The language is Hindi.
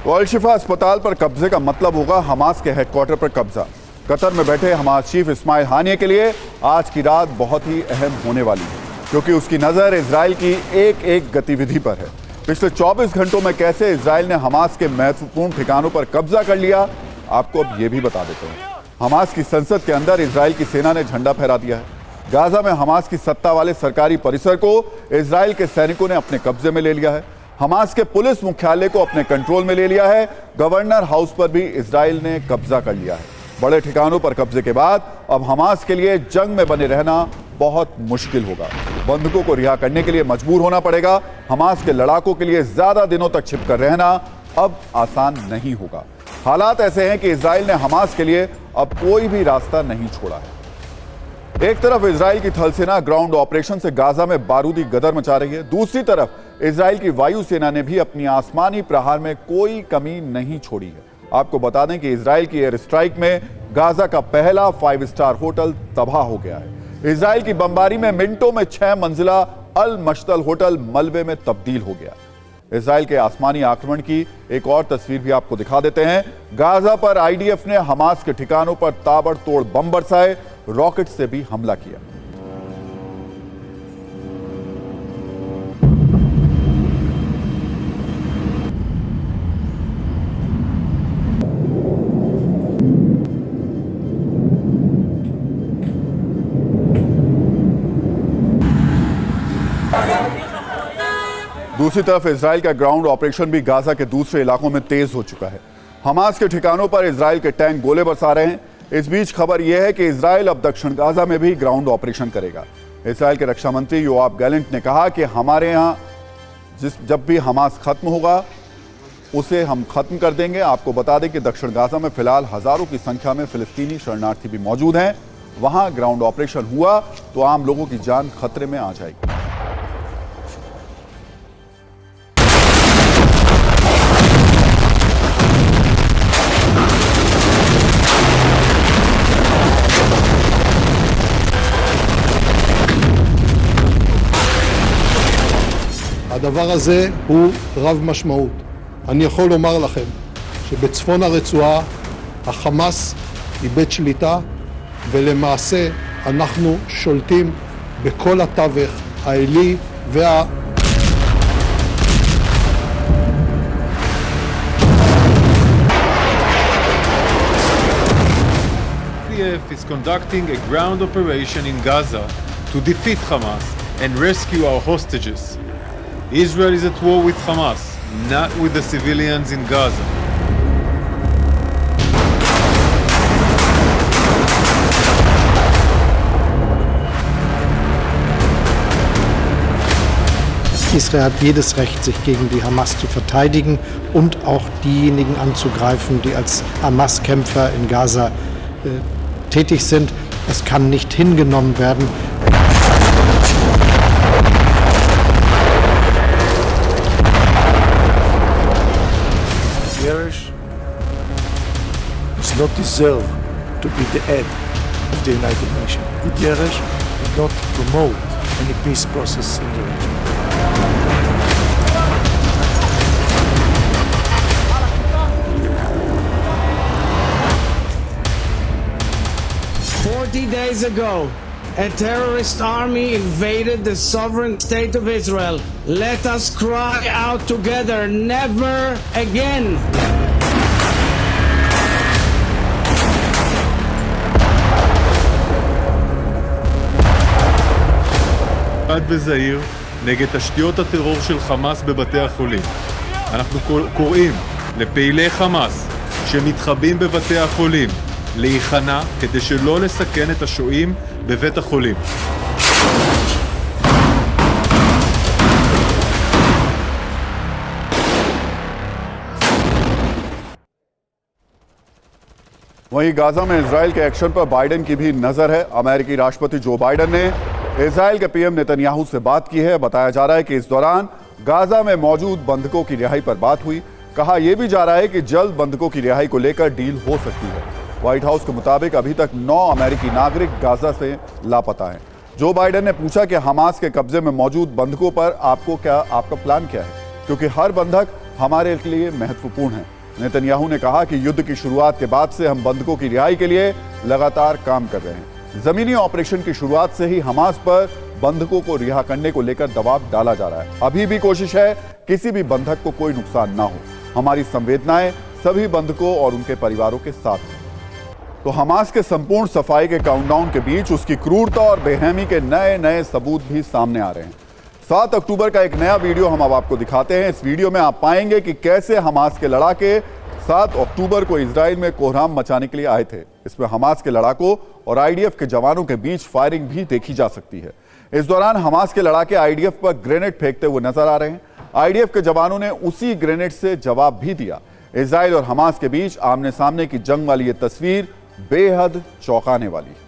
तो अल शिफा अस्पताल पर कब्जे का मतलब होगा हमास के हेडक्वार्टर पर कब्जा। कतर में बैठे हमास चीफ इस्माइल हानिये के लिए आज की रात बहुत ही अहम होने वाली है, क्योंकि उसकी नजर इजराइल की एक एक गतिविधि पर है। पिछले 24 घंटों में कैसे इजराइल ने हमास के महत्वपूर्ण ठिकानों पर कब्जा कर लिया, आपको अब ये भी बता देते हैं। हमास की संसद के अंदर इजराइल की सेना ने झंडा फहरा दिया है। गाजा में हमास की सत्ता वाले सरकारी परिसर को इजराइल के सैनिकों ने अपने कब्जे में ले लिया है। हमास के पुलिस मुख्यालय को अपने कंट्रोल में ले लिया है। गवर्नर हाउस पर भी इजराइल ने कब्जा कर लिया है। बड़े ठिकानों पर कब्जे के बाद अब हमास के लिए जंग में बने रहना बहुत मुश्किल होगा। बंधकों को रिहा करने के लिए मजबूर होना पड़ेगा। हमास के लड़ाकों के लिए ज्यादा दिनों तक छिपकर रहना अब आसान नहीं होगा। हालात ऐसे हैं कि इजराइल ने हमास के लिए अब कोई भी रास्ता नहीं छोड़ा है। एक तरफ इजराइल की थल सेना ग्राउंड ऑपरेशन से गाजा में बारूदी गदर मचा रही है, दूसरी तरफ इजराइल की वायु सेना ने भी अपनी आसमानी प्रहार में कोई कमी नहीं छोड़ी है। आपको बता दें कि इजराइल की एयर स्ट्राइक में गाजा का पहला 5 स्टार होटल तबाह हो गया है। इजराइल की बमबारी में मिनटों में 6 मंजिला अल मश्तल होटल मलबे में तब्दील हो गया। इजराइल के आसमानी आक्रमण की एक और तस्वीर भी आपको दिखा देते हैं। गाजा पर आईडीएफ ने हमास के ठिकानों पर ताबड़तोड़ बम बरसाए, रॉकेट से भी हमला किया। दूसरी तरफ इजराइल का ग्राउंड ऑपरेशन भी गाजा के दूसरे इलाकों में तेज हो चुका है। हमास के ठिकानों पर इजराइल के टैंक गोले बरसा रहे हैं। इस बीच खबर यह है कि इजराइल अब दक्षिण गाजा में भी ग्राउंड ऑपरेशन करेगा। इजराइल के रक्षा मंत्री योआव गैलेंट ने कहा कि हमारे यहां जब भी हमास खत्म होगा उसे हम खत्म कर देंगे। आपको बता दें कि दक्षिण गाजा में फिलहाल हजारों की संख्या में फिलिस्तीनी शरणार्थी भी मौजूद हैं। वहां ग्राउंड ऑपरेशन हुआ तो आम लोगों की जान खतरे में आ जाएगी। הדבר הזה הוא רב משמעות. אני יכול לומר לכם שבצפון הרצועה החמאס איבד שליטה, ולמעשה אנחנו שולטים בכל התווך העילי IDF is conducting a ground operation in Gaza to defeat Hamas and rescue our hostages. Israel is at war with Hamas, not with the civilians in Gaza. Israel hat jedes Recht, sich gegen die Hamas zu verteidigen und auch diejenigen anzugreifen, die als Hamas-Kämpfer in Gaza tätig sind. Das kann nicht hingenommen werden. Yeresh does not deserve to be the head of the United Nations. Yeresh did not promote any peace process in the region. Days ago, a terrorist army invaded the sovereign state of Israel. Let us cry out together, never again. חד וזהיר נגד תשתיות הטרור של חמאס בבתי החולים. אנחנו קוראים לפעילי חמאס שמתחבאים בבתי החולים להיכנע כדי שלא לסכן את השוהים בבית החולים. वहीं गाजा में इजराइल के एक्शन पर बाइडेन की भी नजर है। अमेरिकी राष्ट्रपति जो बाइडेन ने इजराइल के पीएम नेतन्याहू से बात की है। बताया जा रहा है कि इस दौरान गाजा में मौजूद बंधकों की रिहाई पर बात हुई। कहा यह भी जा रहा है कि जल्द बंधकों की रिहाई को लेकर डील हो सकती है। व्हाइट हाउस के मुताबिक अभी तक 9 अमेरिकी नागरिक गाजा से लापता हैं। जो बाइडेन ने पूछा कि हमास के कब्जे में मौजूद बंधकों पर आपका प्लान क्या है, क्योंकि हर बंधक हमारे लिए महत्वपूर्ण है। नेतन्याहू ने कहा कि युद्ध की शुरुआत के बाद से हम बंधकों की रिहाई के लिए लगातार काम कर रहे हैं। जमीनी ऑपरेशन की शुरुआत से ही हमास पर बंधकों को रिहा करने को लेकर दबाव डाला जा रहा है। अभी भी कोशिश है किसी भी बंधक को कोई नुकसान ना हो। हमारी संवेदनाएं सभी बंधकों और उनके परिवारों के साथ हैं। तो हमास के संपूर्ण सफाई के काउंटडाउन के बीच उसकी क्रूरता और बेरहमी के नए नए सबूत भी सामने आ रहे हैं। 7 अक्टूबर का एक नया वीडियो हम अब आपको दिखाते हैं। इस वीडियो में आप पाएंगे कि कैसे हमास के लड़ाके 7 अक्टूबर को इजराइल में कोहराम मचाने के लिए आए थे। इसमें हमास के लड़ाकों और आईडीएफ के जवानों के बीच फायरिंग भी देखी जा सकती है। इस दौरान हमास के लड़ाके आईडीएफ पर ग्रेनेड फेंकते हुए नजर आ रहे हैं। आईडीएफ के जवानों ने उसी ग्रेनेड से जवाब भी दिया। इजराइल और हमास के बीच आमने सामने की जंग वाली ये तस्वीर बेहद चौंकाने वाली है।